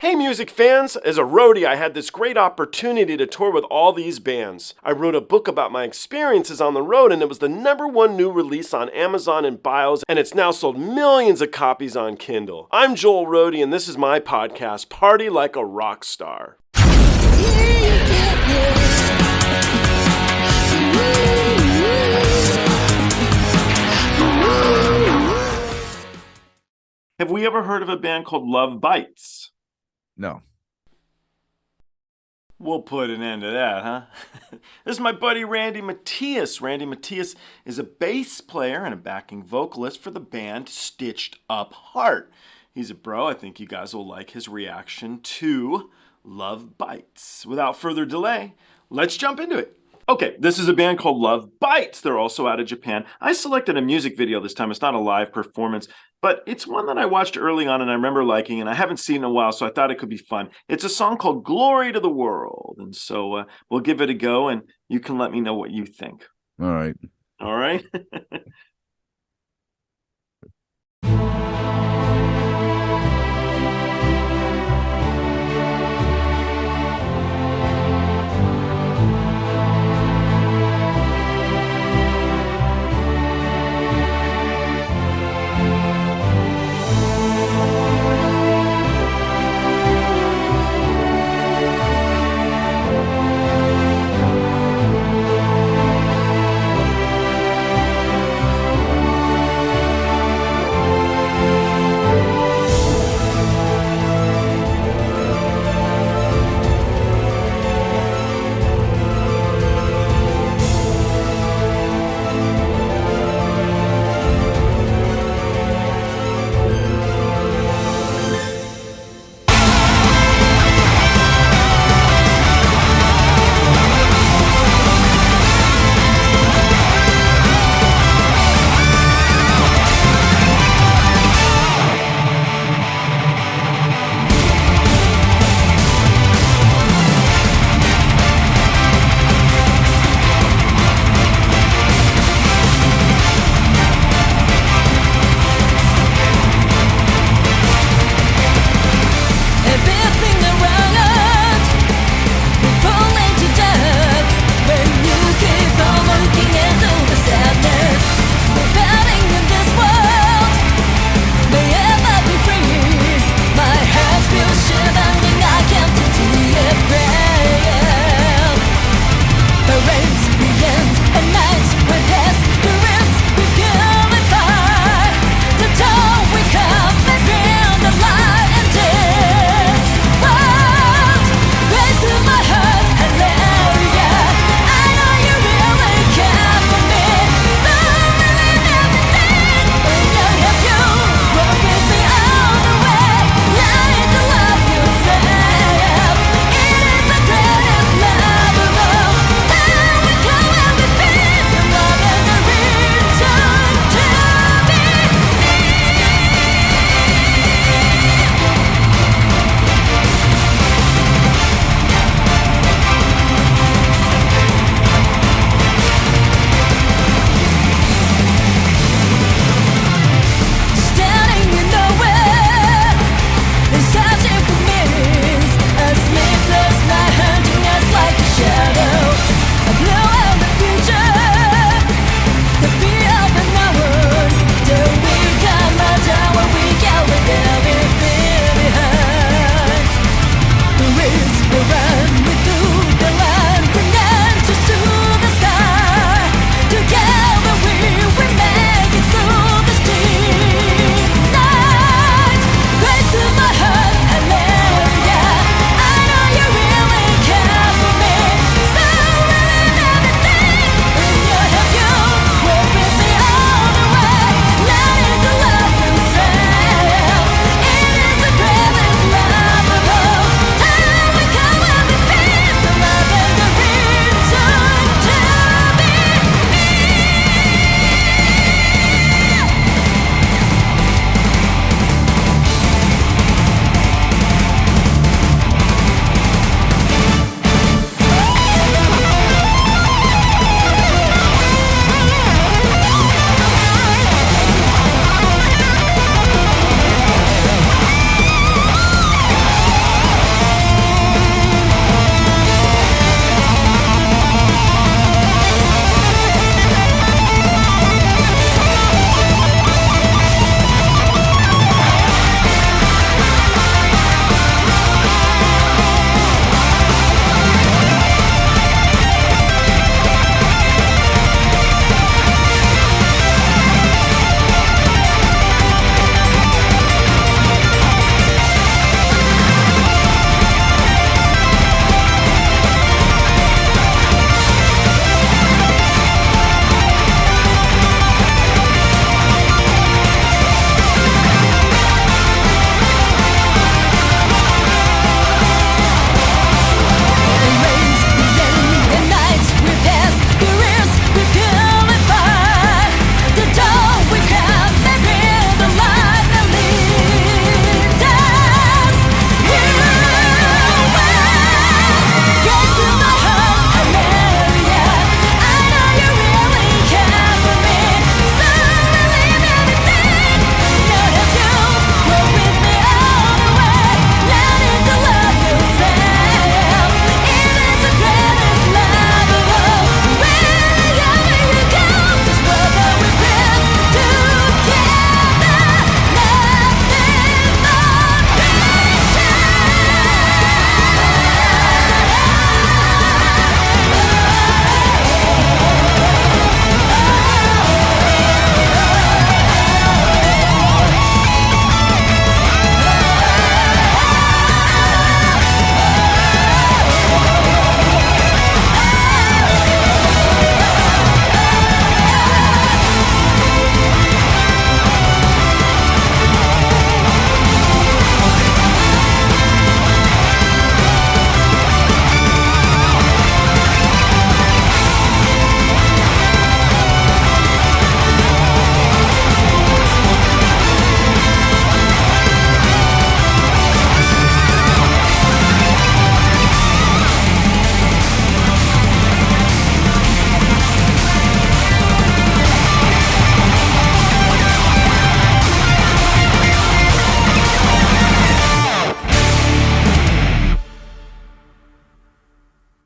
Hey music fans! As a roadie, I had this great opportunity to tour with all these bands. I wrote a book about my experiences on the road, and it was the #1 new release on Amazon and Bios, and it's now sold millions of copies on Kindle. I'm Joel Roadie, and this is my podcast, Party Like a Rock Star. Have we ever heard of a band called LOVEBITES? No. We'll put an end to that, huh? This is my buddy Randy Mathias. Randy Mathias is a bass player and a backing vocalist for the band Stitched Up Heart. He's a bro. I think you guys will like his reaction to LOVEBITES. Without further delay, let's jump into it. Okay, this is a band called LOVEBITES. They're also out of Japan. I selected a music video this time. It's not a live performance, but it's one that I watched early on and I remember liking, and I haven't seen in a while, so I thought it could be fun. It's a song called Glory to the World, and so we'll give it a go, and you can let me know what you think. All right. All right?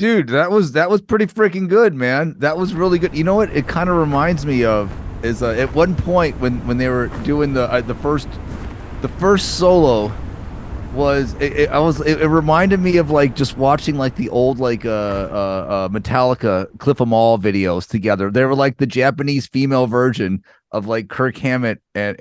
Dude, that was pretty freaking good, man. That was really good. You know what? It kind of reminds me of is at one point when they were doing the first solo was it reminded me of like just watching like the old like Metallica Cliff 'Em All videos together. They were like the Japanese female version of like Kirk Hammett and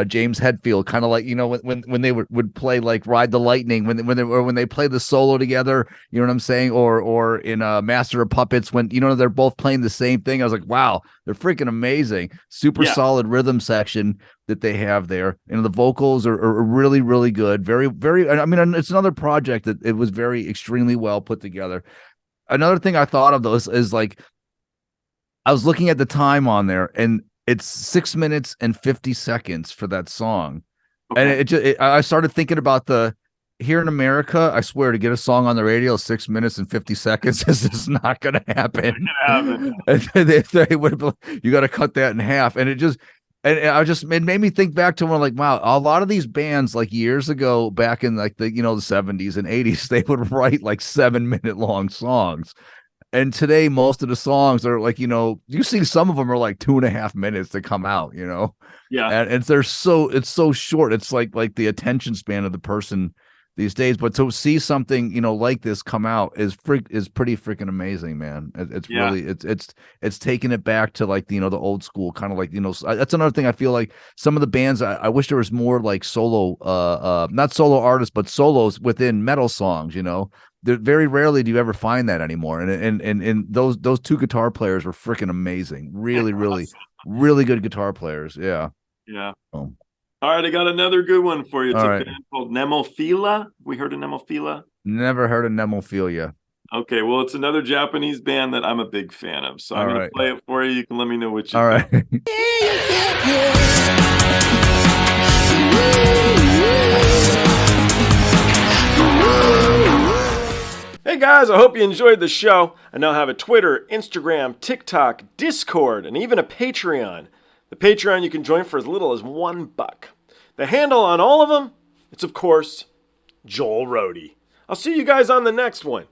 James Hetfield, kind of like, you know, when they would play like Ride the Lightning, when they play the solo together, you know what I'm saying, or in Master of Puppets, when, you know, they're both playing the same thing. I was like, wow, they're freaking amazing. Super solid rhythm section that they have there, and the vocals are really, really good. Very, very. I mean, it's another project that it was very extremely well put together. Another thing I thought of those is like I was looking at the time on there, and it's 6 minutes and 50 seconds for that song. Okay. And I started thinking about here in America, I swear, to get a song on the radio 6 minutes and 50 seconds is just not going to happen. They would, you got to cut that in half. And it made me think back to when, like, wow, a lot of these bands like years ago, back in like the 70s and 80s, they would write like 7-minute long songs. And today, most of the songs are like, you see some of them are like 2.5 minutes to come out, Yeah. And it's so short. It's like the attention span of the person these days. But to see something, like this come out is pretty freaking amazing, man. It's really, it's taking it back to like, the old school kind of like, that's another thing. I feel like some of the bands, I wish there was more like solo, not solo artists, but solos within metal songs, Very rarely do you ever find that anymore, and those two guitar players were freaking amazing. Really, really, really good guitar players. Yeah. All right, I got another good one for you. It's a band called Nemophila. We heard of Nemophila? Never heard of Nemophilia. Okay, well, it's another Japanese band that I'm a big fan of, so I'm going to play it for you. You can let me know what you think. Hey guys, I hope you enjoyed the show. I now have a Twitter, Instagram, TikTok, Discord, and even a Patreon. The Patreon you can join for as little as $1. The handle on all of them, it's of course, Joel Roadie. I'll see you guys on the next one.